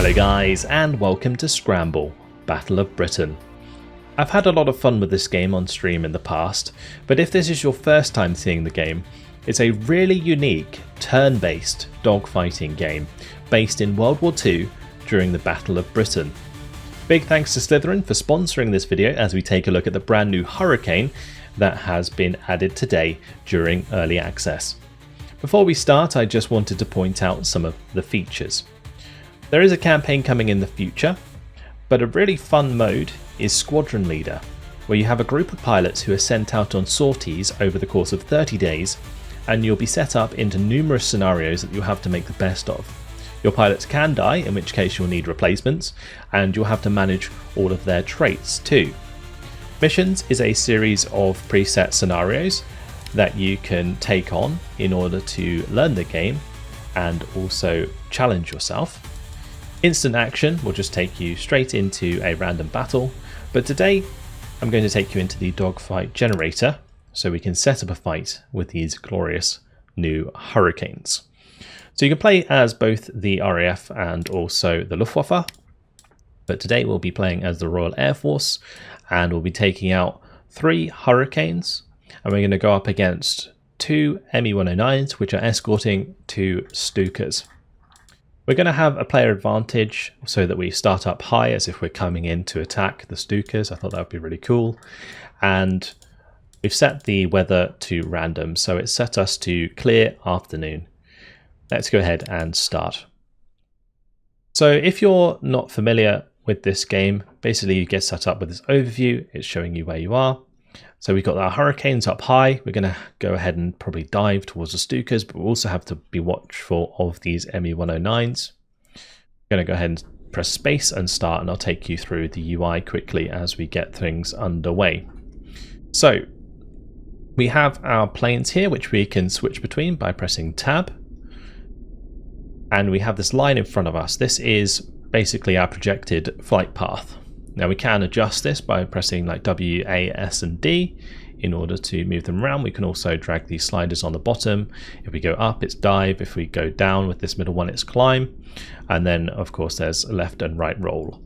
Hello guys, and welcome to Scramble, Battle of Britain. I've had a lot of fun with this game on stream in the past, but if this is your first time seeing the game, it's a really unique turn-based dogfighting game based in World War II during the Battle of Britain. Big thanks to Slytherin for sponsoring this video as we take a look at the brand new Hurricane that has been added today during early access. Before we start, I just wanted to point out some of the features. There is a campaign coming in the future, but a really fun mode is Squadron Leader, where you have a group of pilots who are sent out on sorties over the course of 30 days, and you'll be set up into numerous scenarios that you'll have to make the best of. Your pilots can die, in which case you'll need replacements, and you'll have to manage all of their traits too. Missions is a series of preset scenarios that you can take on in order to learn the game and also challenge yourself. Instant action will just take you straight into a random battle, but today I'm going to take you into the dogfight generator so we can set up a fight with these glorious new Hurricanes. So you can play as both the RAF and also the Luftwaffe, but today we'll be playing as the Royal Air Force, and we'll be taking out 3 Hurricanes, and we're going to go up against 2 Me-109s, which are escorting 2 Stukas. We're going to have a player advantage so that we start up high as if we're coming in to attack the Stukas. I thought that would be really cool. And we've set the weather to random, so it's set us to clear afternoon. Let's go ahead and start. So if you're not familiar with this game, basically you get set up with this overview. It's showing you where you are. So we've got our Hurricanes up high. We're going to go ahead and probably dive towards the Stukas, but we'll also have to be watchful of these Me-109s. I'm going to go ahead and press space and start, and I'll take you through the UI quickly as we get things underway. So we have our planes here, which we can switch between by pressing tab. And we have this line in front of us. This is basically our projected flight path. Now we can adjust this by pressing like W, A, S and D in order to move them around. We can also drag these sliders on the bottom. If we go up, it's dive. If we go down with this middle one, it's climb. And then of course there's left and right roll.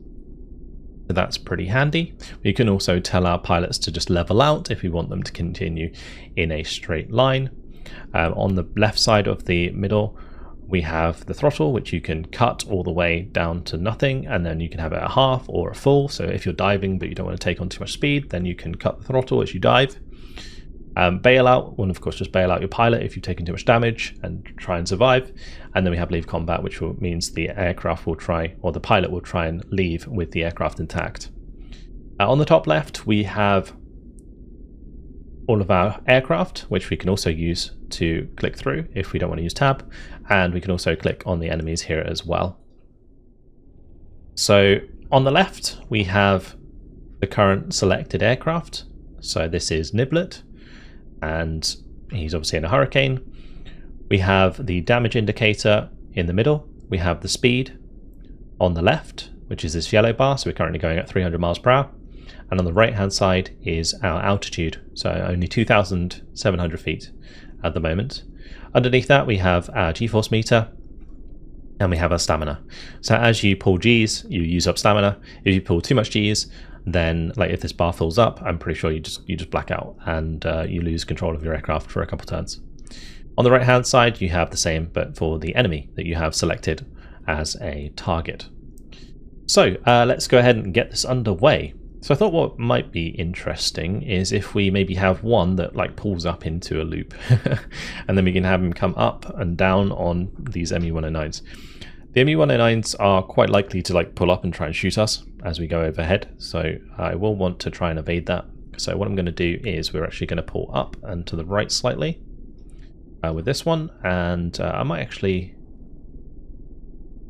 So that's pretty handy. We can also tell our pilots to just level out if we want them to continue in a straight line. On the left side of the middle, we have the throttle, which you can cut all the way down to nothing, and then you can have it at half or a full. So if you're diving but you don't want to take on too much speed, then you can cut the throttle as you dive. Bailout will of course just bail out your pilot if you've taken too much damage and try and survive. And then we have leave combat, which means the aircraft will try, or the pilot will try and leave with the aircraft intact. On the top left, we have all of our aircraft, which we can also use to click through if we don't want to use tab, and we can also click on the enemies here as well. So on the left we have the current selected aircraft. So this is Niblet, and he's obviously in a Hurricane. We have the damage indicator in the middle. We have the speed on the left, which is this yellow bar, so we're currently going at 300 miles per hour. And on the right hand side is our altitude, so only 2,700 feet at the moment. Underneath that we have our G-force meter, and we have our stamina. So as you pull G's, you use up stamina. If you pull too much G's, then like if this bar fills up, I'm pretty sure you just black out and you lose control of your aircraft for a couple turns. On the right hand side you have the same, but for the enemy that you have selected as a target. So let's go ahead and get this underway. So I thought what might be interesting is if we maybe have one that like pulls up into a loop and then we can have him come up and down on these Me-109s. The Me-109s are quite likely to like pull up and try and shoot us as we go overhead, so I will want to try and evade that. So what I'm going to do is we're actually going to pull up and to the right slightly with this one, and I might actually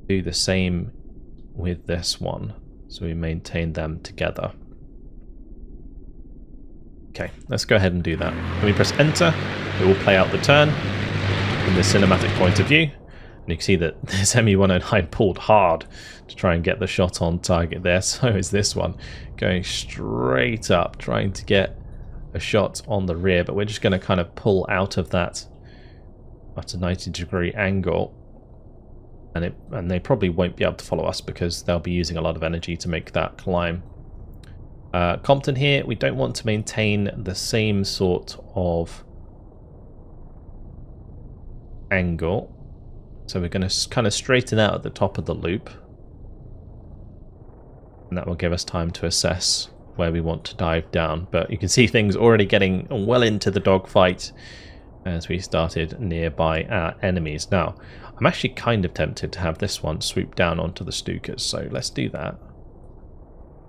do the same with this one. So we maintain them together. Okay, let's go ahead and do that. When we press enter, it will play out the turn from the cinematic point of view. And you can see that this Me-109 pulled hard to try and get the shot on target there. So is this one going straight up, trying to get a shot on the rear. But we're just going to kind of pull out of that at a 90-degree angle And they probably won't be able to follow us because they'll be using a lot of energy to make that climb. Compton here, we don't want to maintain the same sort of angle. So we're going to kind of straighten out at the top of the loop. And that will give us time to assess where we want to dive down. But you can see things already getting well into the dogfight as we started nearby our enemies. Now, I'm actually kind of tempted to have this one swoop down onto the Stukas, so let's do that.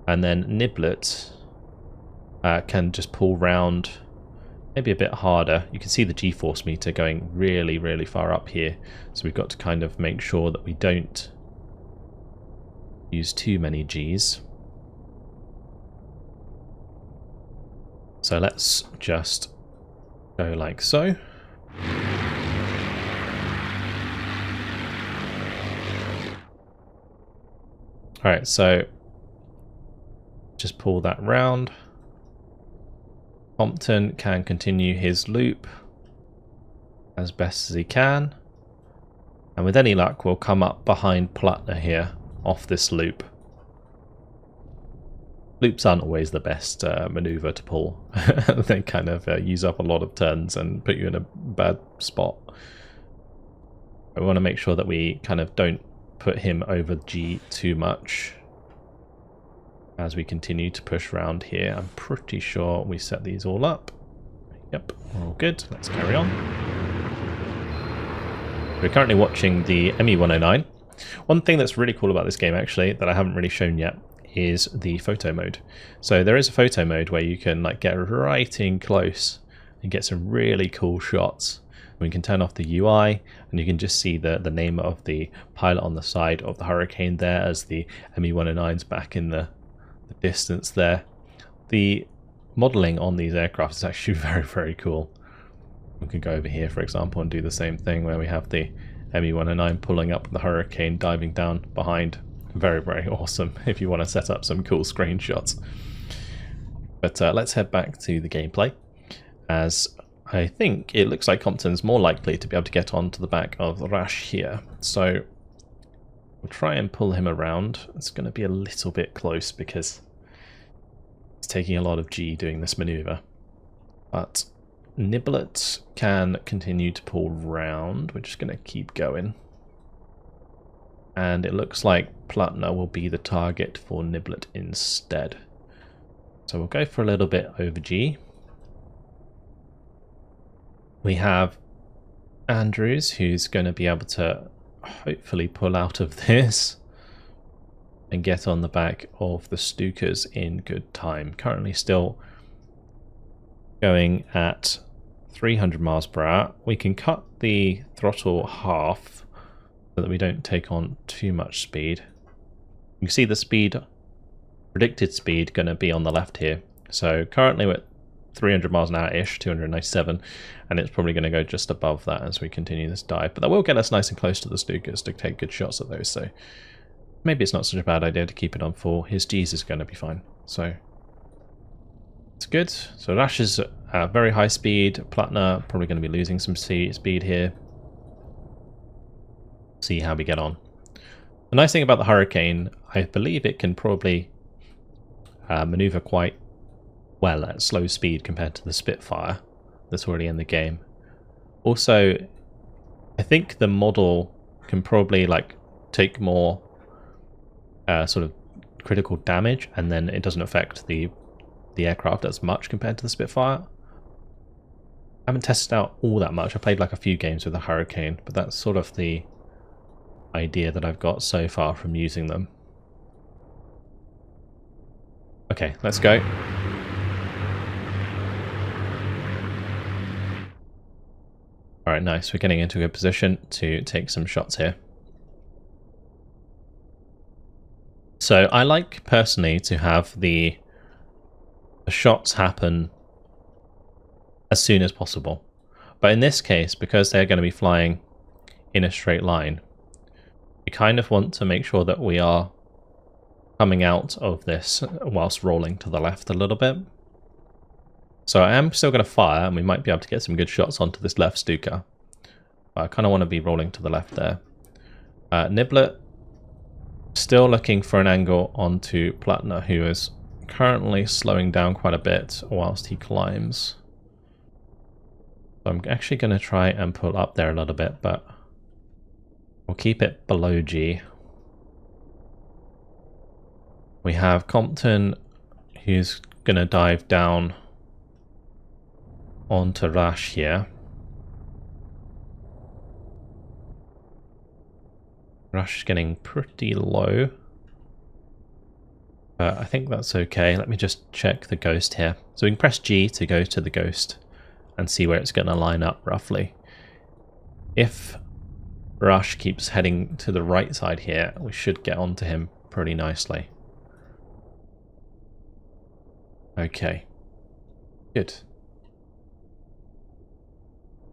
And then Niblet can just pull round maybe a bit harder. You can see the G-force meter going really, really far up here. So we've got to kind of make sure that we don't use too many Gs. So let's just go like so. Alright, so just pull that round. Compton can continue his loop as best as he can. And with any luck, we'll come up behind Plutner here off this loop. Loops aren't always the best maneuver to pull. They kind of use up a lot of turns and put you in a bad spot. We want to make sure that we kind of don't put him over G too much as we continue to push around here. I'm pretty sure we set these all up. Yep, we're all good. Let's carry on. We're currently watching the ME-109. One thing that's really cool about this game, actually, that I haven't really shown yet, is the photo mode. So there is a photo mode where you can like get right in close and get some really cool shots. We can turn off the UI and you can just see the name of the pilot on the side of the Hurricane there as the ME-109's back in the distance there. The modeling on these aircraft is actually very, very cool. We can go over here, for example, and do the same thing where we have the ME-109 pulling up the Hurricane diving down behind. Very, very awesome if you want to set up some cool screenshots. But let's head back to the gameplay, as I think it looks like Compton's more likely to be able to get onto the back of Rash here. So we'll try and pull him around. It's going to be a little bit close because it's taking a lot of G doing this maneuver. But Niblet can continue to pull round. We're just going to keep going. And it looks like Plutner will be the target for Niblet instead. So we'll go for a little bit over G. We have Andrews, who's going to be able to hopefully pull out of this and get on the back of the Stukas in good time. Currently still going at 300 miles per hour. We can cut the throttle half so that we don't take on too much speed. You can see the speed, predicted speed, going to be on the left here. So currently we're at 300 miles an hour-ish, 297, and it's probably going to go just above that as we continue this dive. But that will get us nice and close to the Stukas to take good shots at those, so maybe it's not such a bad idea to keep it on 4. His G's is going to be fine, so it's good. So Rash is at very high speed. Plutner probably going to be losing some speed here. See how we get on. The nice thing about the Hurricane, I believe it can probably maneuver quite well at slow speed compared to the Spitfire that's already in the game. Also, I think the model can probably like take more sort of critical damage, and then it doesn't affect the aircraft as much compared to the Spitfire. I haven't tested out all that much. I played like a few games with the Hurricane, but that's sort of the idea that I've got so far from using them. Okay, let's go. Alright, nice. We're getting into a good position to take some shots here. So I like, personally, to have the shots happen as soon as possible. But in this case, because they're going to be flying in a straight line, we kind of want to make sure that we are coming out of this whilst rolling to the left a little bit. So I am still going to fire, and we might be able to get some good shots onto this left Stuka. But I kind of want to be rolling to the left there. Niblet still looking for an angle onto Plattner, who is currently slowing down quite a bit whilst he climbs. So I'm actually going to try and pull up there a little bit, but we'll keep it below G. We have Compton, who's going to dive down onto Rash here. Rush is getting pretty low, but I think that's okay. Let me just check the ghost here. So we can press G to go to the ghost and see where it's going to line up roughly. If Rush keeps heading to the right side here, we should get onto him pretty nicely. Okay, good. So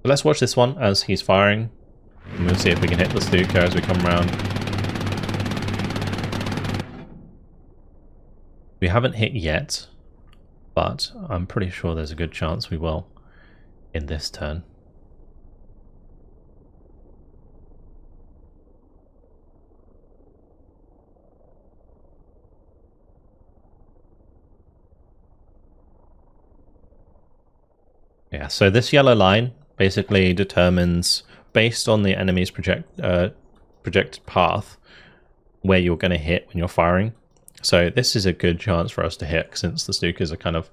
let's watch this one as he's firing. And we'll see if we can hit the Stuka as we come around. We haven't hit yet, but I'm pretty sure there's a good chance we will in this turn. Yeah, so this yellow line basically determines, based on the enemy's projected path, where you're going to hit when you're firing. So this is a good chance for us to hit, since the Stukas are kind of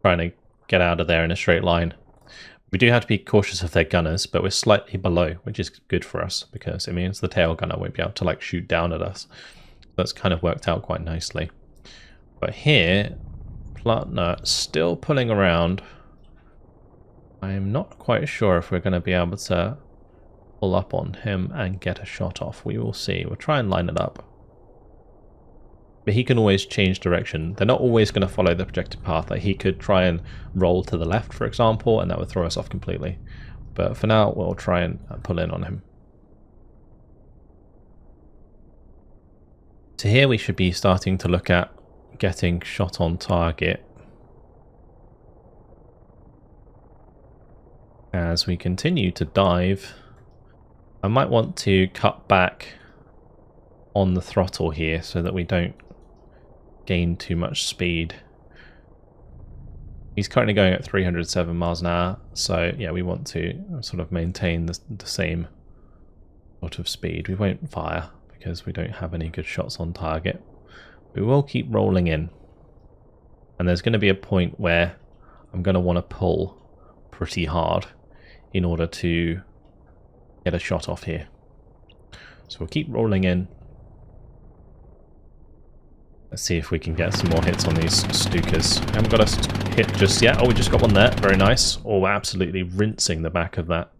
trying to get out of there in a straight line. We do have to be cautious of their gunners, but we're slightly below, which is good for us, because it means the tail gunner won't be able to like shoot down at us. That's kind of worked out quite nicely. But here, Plattner still pulling around. I'm not quite sure if we're going to be able to pull up on him and get a shot off. We will see. We'll try and line it up. But he can always change direction. They're not always going to follow the projected path. Like, he could try and roll to the left, for example, and that would throw us off completely. But for now, we'll try and pull in on him. So here we should be starting to look at getting shot on target. As we continue to dive, I might want to cut back on the throttle here so that we don't gain too much speed. He's currently going at 307 miles an hour, so yeah, we want to sort of maintain the same sort of speed. We won't fire because we don't have any good shots on target. We will keep rolling in, and there's going to be a point where I'm going to want to pull pretty hard in order to get a shot off here. So we'll keep rolling in. Let's see if we can get some more hits on these Stukas. I haven't got a hit just yet. Oh, we just got one there. Very nice. Oh, we're absolutely rinsing the back of that.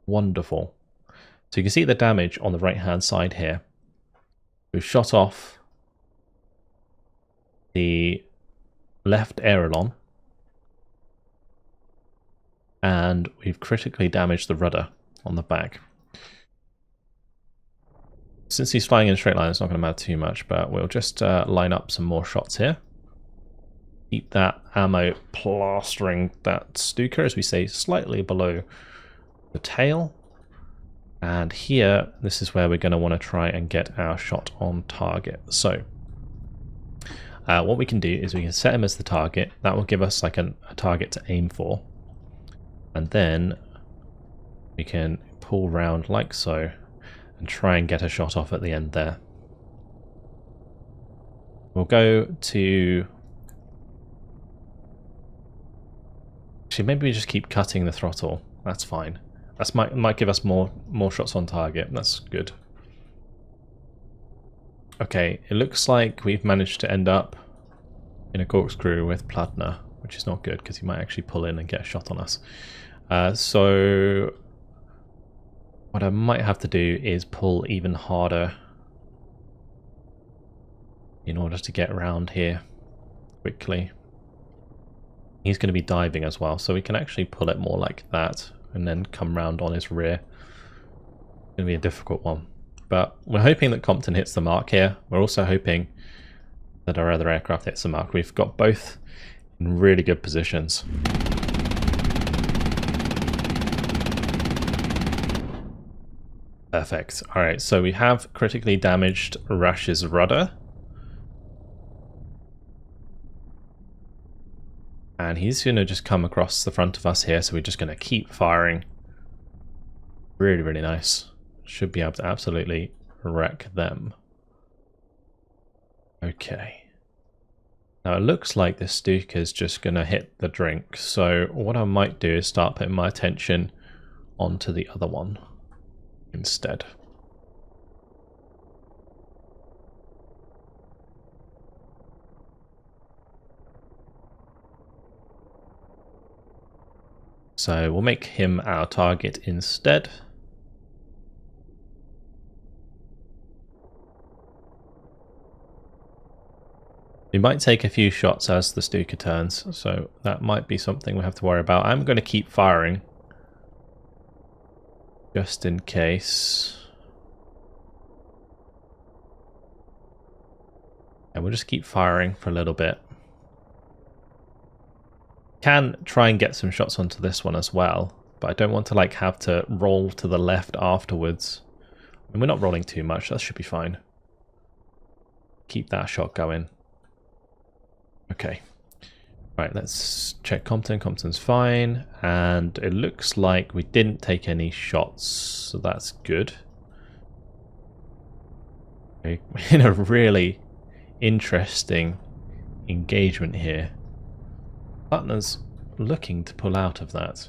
Wonderful. So you can see the damage on the right-hand side here. We've shot off the left aileron, and we've critically damaged the rudder on the back. Since he's flying in a straight line, it's not going to matter too much, but we'll just line up some more shots here. Keep that ammo plastering that Stuka, as we say, slightly below the tail. And here, this is where we're going to want to try and get our shot on target. So what we can do is we can set him as the target. That will give us like a target to aim for. And then we can pull round like so and try and get a shot off at the end there. We'll go to... Actually, maybe we just keep cutting the throttle. That's fine. That might give us more shots on target. That's good. Okay, it looks like we've managed to end up in a corkscrew with Plattner, which is not good because he might actually pull in and get a shot on us. So what I might have to do is pull even harder in order to get around here quickly. He's going to be diving as well, so we can actually pull it more like that and then come round on his rear. It's going to be a difficult one. But we're hoping that Compton hits the mark here. We're also hoping that our other aircraft hits the mark. We've got both in really good positions. Perfect. Alright, so we have critically damaged Rash's rudder. And he's going to just come across the front of us here, so we're just going to keep firing. Really, really nice. Should be able to absolutely wreck them. Okay. Now it looks like this Stuka is just going to hit the drink, so what I might do is start putting my attention onto the other one instead. So we'll make him our target instead. We might take a few shots as the Stuka turns, so that might be something we have to worry about. I'm going to keep firing, just in case. And we'll just keep firing for a little bit. Can try and get some shots onto this one as well, but I don't want to like have to roll to the left afterwards. And we're not rolling too much, that should be fine. Keep that shot going. Okay. Right, let's check Compton. Compton's fine. And it looks like we didn't take any shots, so that's good. Okay. In a really interesting engagement here. Partner's looking to pull out of that.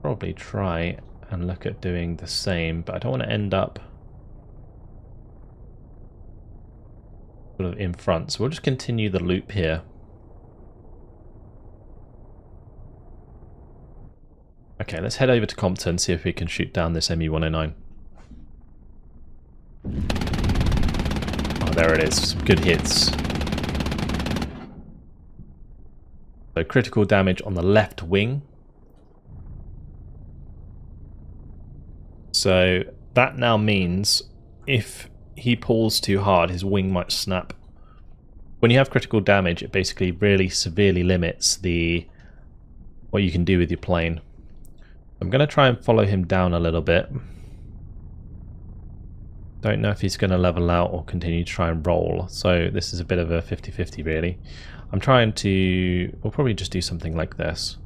Probably try and look at doing the same, but I don't want to end up sort of in front. So we'll just continue the loop here. Okay, let's head over to Compton, see if we can shoot down this MU-109. Oh, there it is. Good hits. So critical damage on the left wing. So that now means if he pulls too hard, his wing might snap. When you have critical damage, it basically really severely limits what you can do with your plane. I'm going to try and follow him down a little bit. Don't know if he's going to level out or continue to try and roll. So this is a bit of a 50-50 really. I'm trying to... We'll probably just do something like this.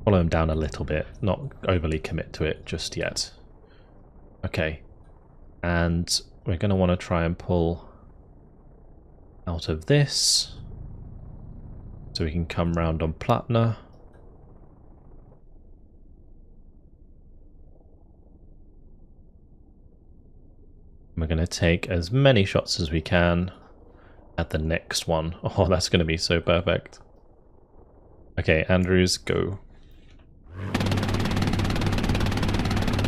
Follow him down a little bit. Not overly commit to it just yet. Okay. And we're going to want to try and pull out of this. So we can come round on Plattner. We're going to take as many shots as we can at the next one. Oh, that's going to be so perfect. Okay, Andrews, go.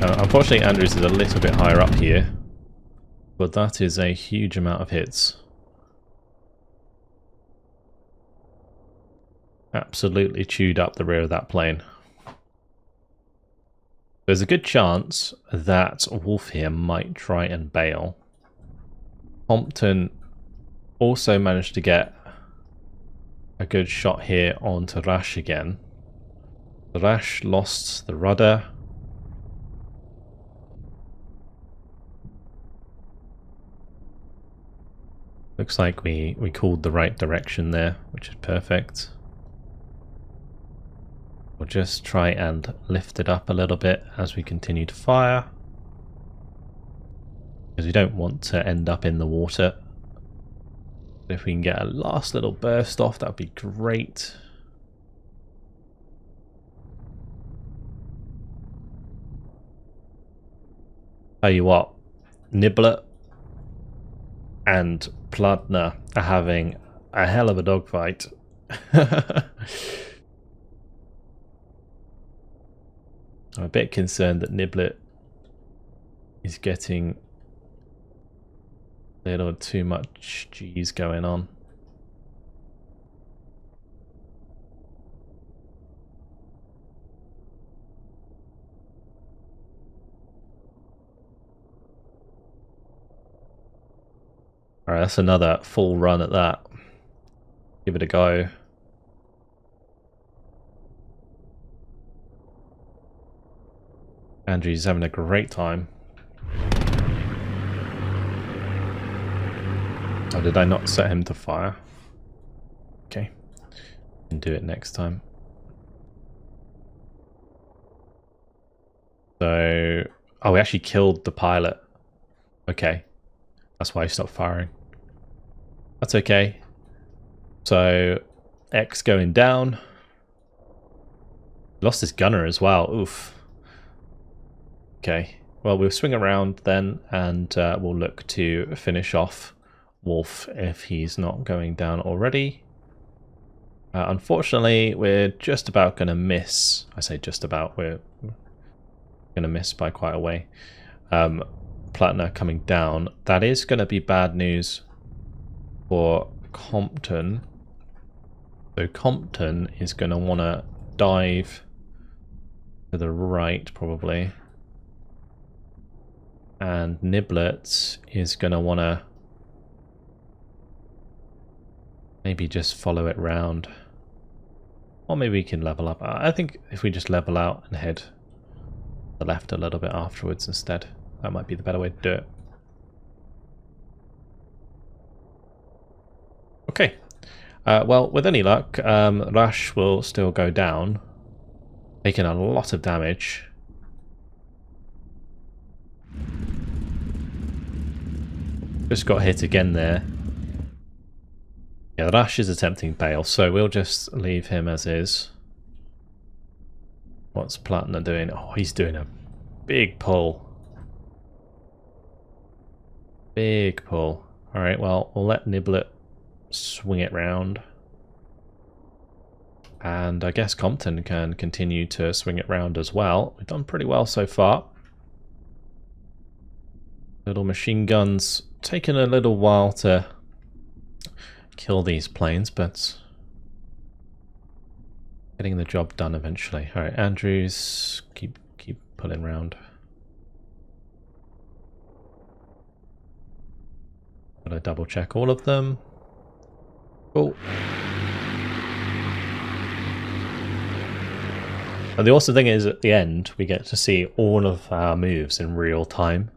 Unfortunately, Andrews is a little bit higher up here, but that is a huge amount of hits. Absolutely chewed up the rear of that plane. There's a good chance that Wolf here might try and bail. Compton also managed to get a good shot here onto Rash again. The Rash lost the rudder. Looks like we called the right direction there, which is perfect. We'll just try and lift it up a little bit as we continue to fire, because we don't want to end up in the water. But if we can get a last little burst off, that would be great. Tell you what, Nibbler and Plattner are having a hell of a dogfight. I'm a bit concerned that Niblet is getting a little too much G's going on. Alright, that's another full run at that. Give it a go. Andrew's having a great time. Oh, did I not set him to fire? Okay. Can do it next time. So... Oh, we actually killed the pilot. Okay. That's why he stopped firing. That's okay. So, X going down. Lost his gunner as well. Oof. Okay. Well, we'll swing around then, and we'll look to finish off Wolf if he's not going down already. Unfortunately, we're just about going to miss. I say just about. We're going to miss by quite a way. Plattner coming down. That is going to be bad news for Compton. So Compton is going to want to dive to the right, probably. And Niblet is going to want to maybe just follow it round. Or maybe we can level up. I think if we just level out and head to the left a little bit afterwards instead, that might be the better way to do it. Okay. Well, with any luck, Rash will still go down, taking a lot of damage. Just got hit again there. Yeah, Rash is attempting bail, so we'll just leave him as is. What's Plattner doing? Oh, he's doing a big pull. Big pull. Alright, well, we'll let Niblet swing it round. And I guess Compton can continue to swing it round as well. We've done pretty well so far. Little machine guns taking a little while to kill these planes, but getting the job done eventually. Alright, Andrews, keep pulling round. Gotta double check all of them. Cool. And the awesome thing is, at the end, we get to see all of our moves in real time.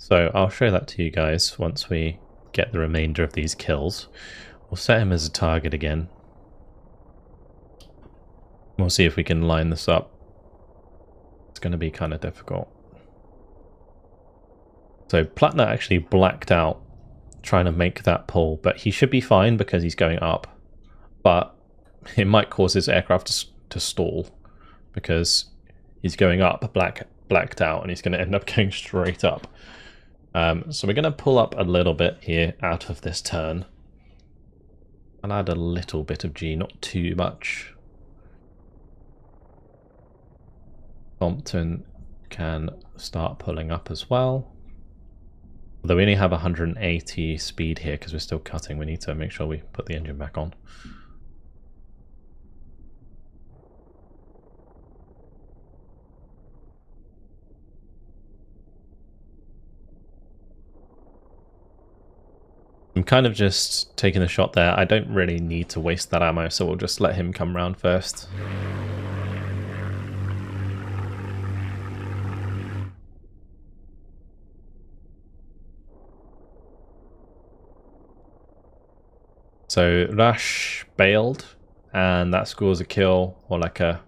So I'll show that to you guys once we get the remainder of these kills. We'll set him as a target again. We'll see if we can line this up. It's going to be kind of difficult. So Plattner actually blacked out trying to make that pull, but he should be fine because he's going up. But it might cause his aircraft to stall because he's going up, blacked out, and he's going to end up going straight up. So we're going to pull up a little bit here out of this turn. I'll add a little bit of G, not too much. Compton can start pulling up as well. Although we only have 180 speed here because we're still cutting, we need to make sure we put the engine back on. I'm kind of just taking a shot there. I don't really need to waste that ammo, so we'll just let him come round first. So Rash bailed, and that scores a kill, or like a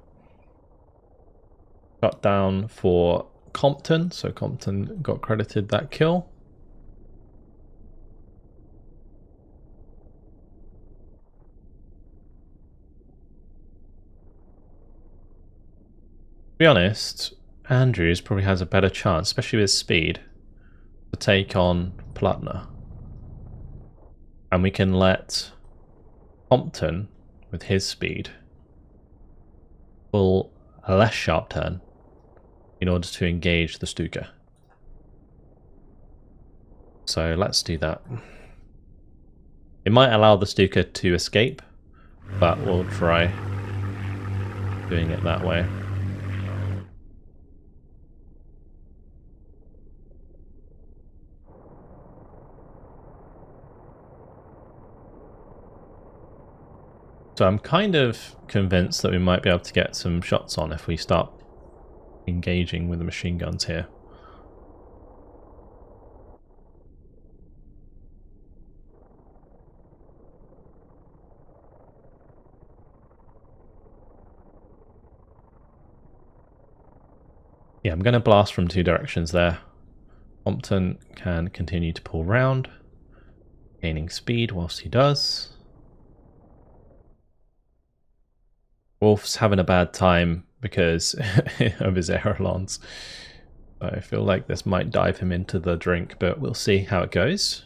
shot down for Compton. So Compton got credited that kill. To be honest, Andrews probably has a better chance, especially with speed, to take on Plattner. And we can let Compton, with his speed, pull a less sharp turn in order to engage the Stuka. So let's do that. It might allow the Stuka to escape, but we'll try doing it that way. So I'm kind of convinced that we might be able to get some shots on if we start engaging with the machine guns here. Yeah, I'm going to blast from two directions there. Compton can continue to pull round, gaining speed whilst he does. Wolf's having a bad time because of his airolons. I feel like this might dive him into the drink, but we'll see how it goes.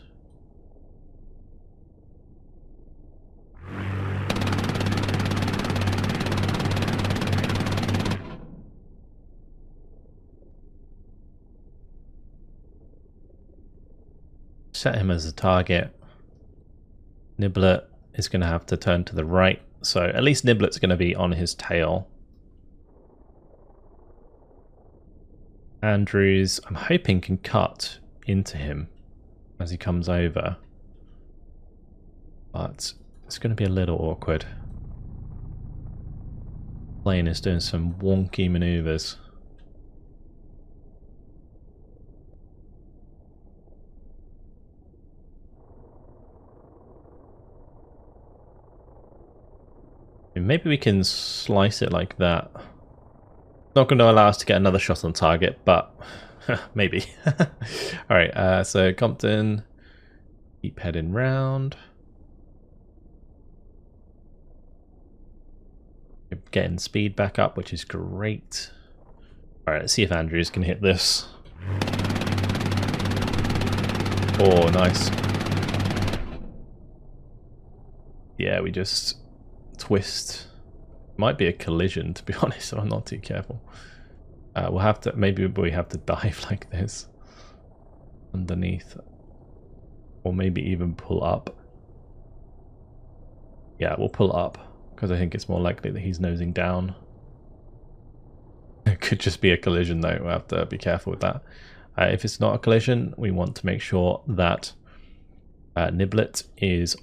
Set him as a target. Niblet is going to have to turn to the right, so at least Niblet's going to be on his tail. Andrews, I'm hoping, can cut into him as he comes over, but it's going to be a little awkward. Plane is doing some wonky maneuvers. Maybe we can slice it like that. Not going to allow us to get another shot on target, but maybe. Alright, so Compton, keep heading round. We're getting speed back up, which is great. Alright, let's see if Andrews can hit this. Oh, nice. Yeah, we just twist. Might be a collision, to be honest, so I'm not too careful. We'll have to, maybe we have to dive like this underneath, or maybe even pull up. Yeah, we'll pull up because I think it's more likely that he's nosing down. It could just be a collision though, we'll have to be careful with that. If it's not a collision, we want to make sure that Niblet is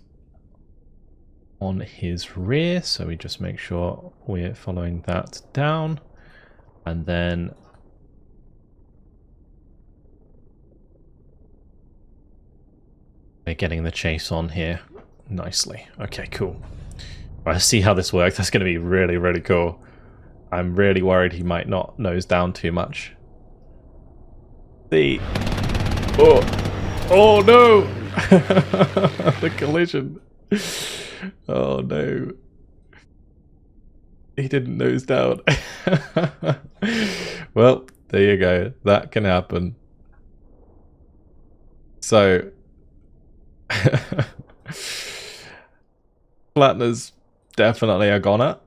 on his rear, so we just make sure we're following that down, and then we're getting the chase on here nicely. Okay, cool. Right, let's see how this works. That's going to be really, really cool. I'm really worried he might not nose down too much. Oh no! The collision. Oh no. He didn't nose down. Well, there you go. That can happen. So Flatner's definitely a goner.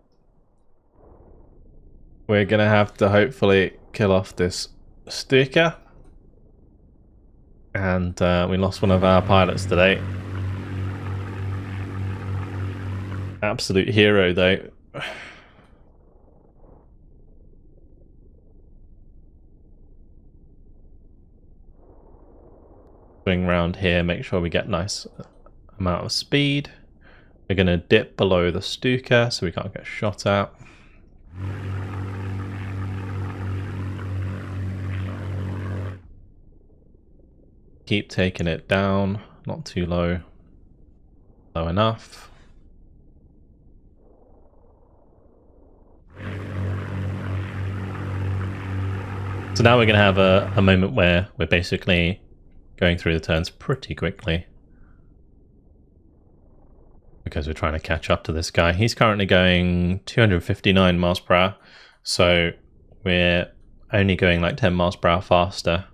We're gonna have to hopefully kill off this sticker. And we lost one of our pilots today. Absolute hero though. Swing round here, make sure we get nice amount of speed. We're going to dip below the Stuka so we can't get shot at. Keep taking it down, not too low. Low enough. So now we're going to have a moment where we're basically going through the turns pretty quickly, because we're trying to catch up to this guy. He's currently going 259 miles per hour, so we're only going like 10 miles per hour faster.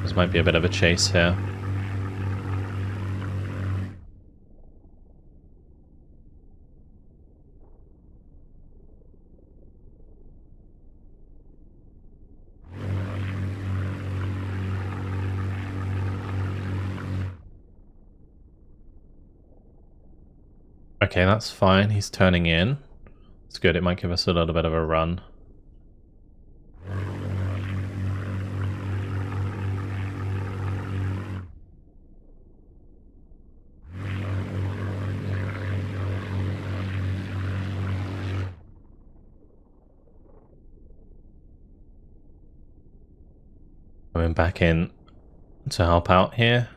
This might be a bit of a chase here. Okay, that's fine. He's turning in. It's good. It might give us a little bit of a run. Coming back in to help out here.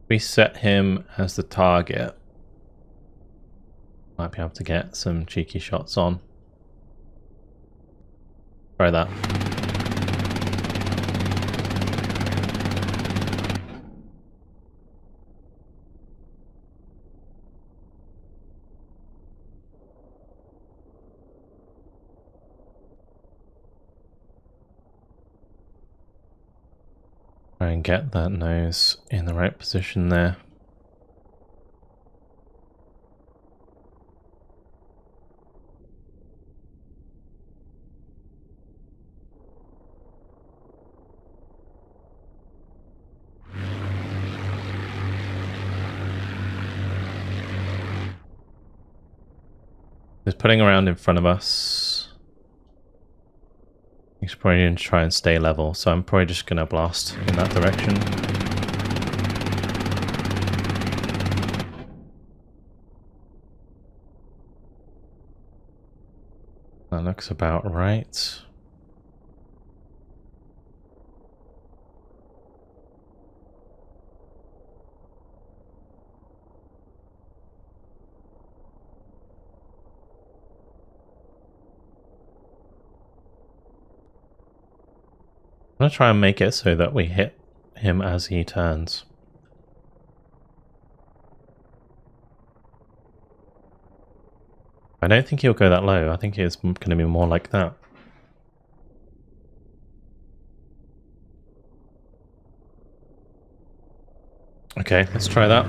We set him as the target. Might be able to get some cheeky shots on. Try that. Try and get that nose in the right position there. Just putting around in front of us. He's probably going to try and stay level, so I'm probably just going to blast in that direction. That looks about right. I'm going to try and make it so that we hit him as he turns. I don't think he'll go that low. I think it's going to be more like that. Okay, let's try that.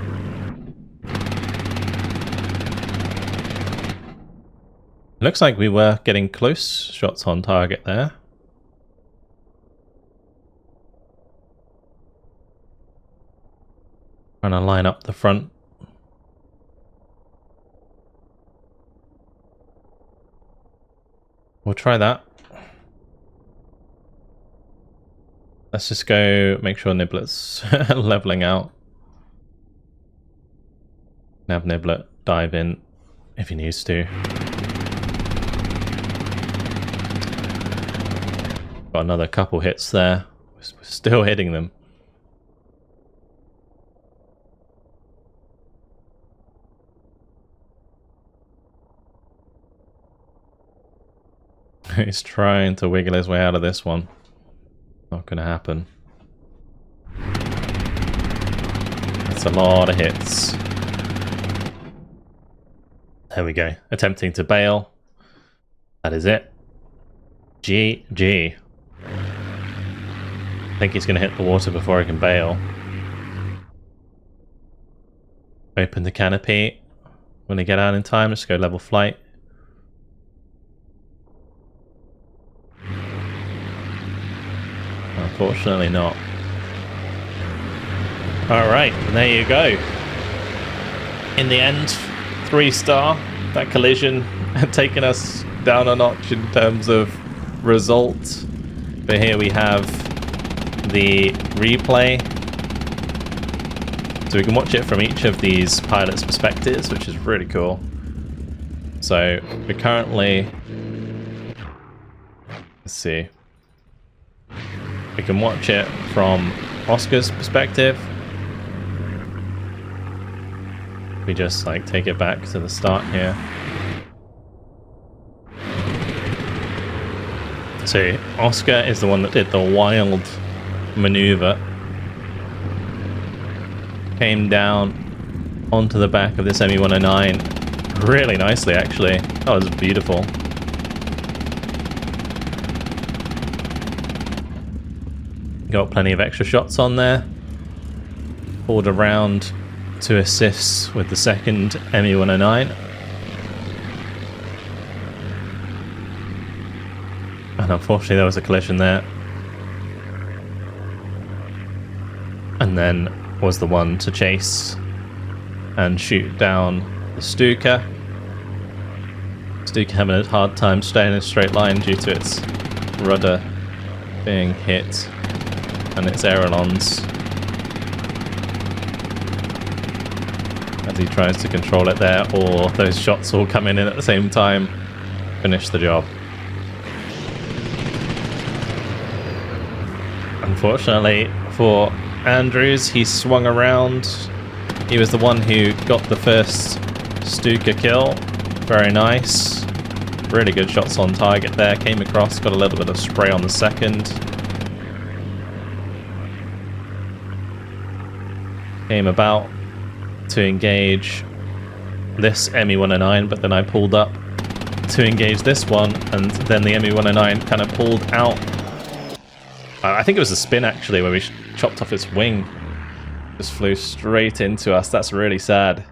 Looks like we were getting close shots on target there. Trying to line up the front. We'll try that. Let's just go make sure Niblet's leveling out. Have Niblet dive in if he needs to. Got another couple hits there. We're still hitting them. He's trying to wiggle his way out of this one. Not gonna happen. That's a lot of hits. There we go. Attempting to bail. That is it. GG. I think he's gonna hit the water before he can bail. Open the canopy. When they get out in time, just go level flight. Unfortunately not. Alright, there you go. In the end, 3-star. That collision had taken us down a notch in terms of result. But here we have the replay. So we can watch it from each of these pilots' perspectives, which is really cool. So we're currently... Let's see. We can watch it from Oscar's perspective. We just like take it back to the start here. So Oscar is the one that did the wild maneuver. Came down onto the back of this ME-109 really nicely, actually. That was beautiful. Got plenty of extra shots on there. Pulled around to assist with the second ME-109. And unfortunately there was a collision there. And then was the one to chase and shoot down the Stuka. Stuka having a hard time staying in a straight line due to its rudder being hit and its ailerons as he tries to control it there, or those shots all coming in at the same time, finish the job. Unfortunately for Andrews, he swung around. He was the one who got the first Stuka kill. Very nice. Really good shots on target there. Came across, got a little bit of spray on the second. Came about to engage this ME-109, but then I pulled up to engage this one, and then the ME-109 kind of pulled out. I think it was a spin actually, where we chopped off its wing. Just flew straight into us. That's really sad.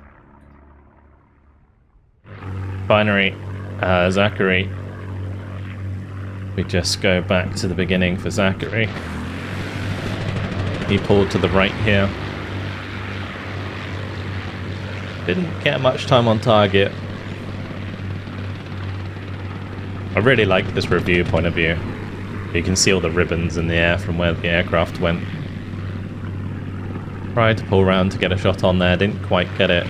Binary, Zachary. We just go back to the beginning for Zachary. He pulled to the right here. Didn't get much time on target. I really like this review point of view. You can see all the ribbons in the air from where the aircraft went. Tried to pull around to get a shot on there, didn't quite get it.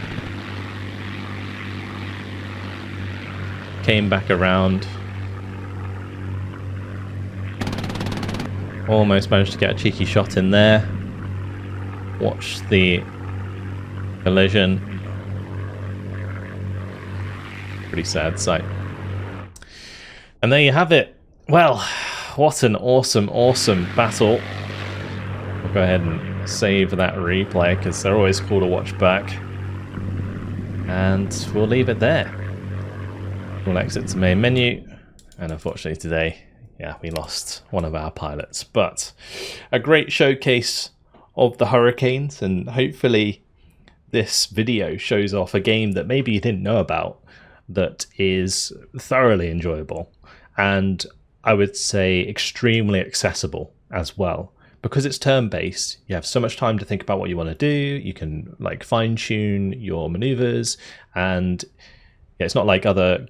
Came back around. Almost managed to get a cheeky shot in there. Watched the collision. Pretty sad sight. And there you have it. Well, what an awesome, awesome battle. I'll go ahead and save that replay because they're always cool to watch back. And we'll leave it there. We'll exit to main menu. And unfortunately today, yeah, we lost one of our pilots. But a great showcase of the Hurricanes, and hopefully this video shows off a game that maybe you didn't know about that is thoroughly enjoyable. And I would say extremely accessible as well. Because it's turn-based, you have so much time to think about what you want to do. You can like fine-tune your maneuvers, and yeah, it's not like other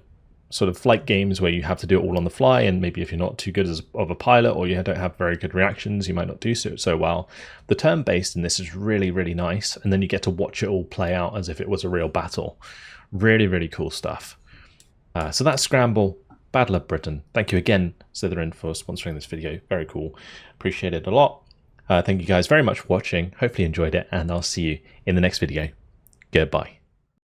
sort of flight games where you have to do it all on the fly, and maybe if you're not too good of a pilot or you don't have very good reactions, you might not do so well. The turn-based in this is really, really nice, and then you get to watch it all play out as if it was a real battle. Really, really cool stuff. So that's Scramble, Battle of Britain. Thank you again, Slytherin, for sponsoring this video. Very cool. Appreciate it a lot. Thank you guys very much for watching. Hopefully you enjoyed it, and I'll see you in the next video. Goodbye.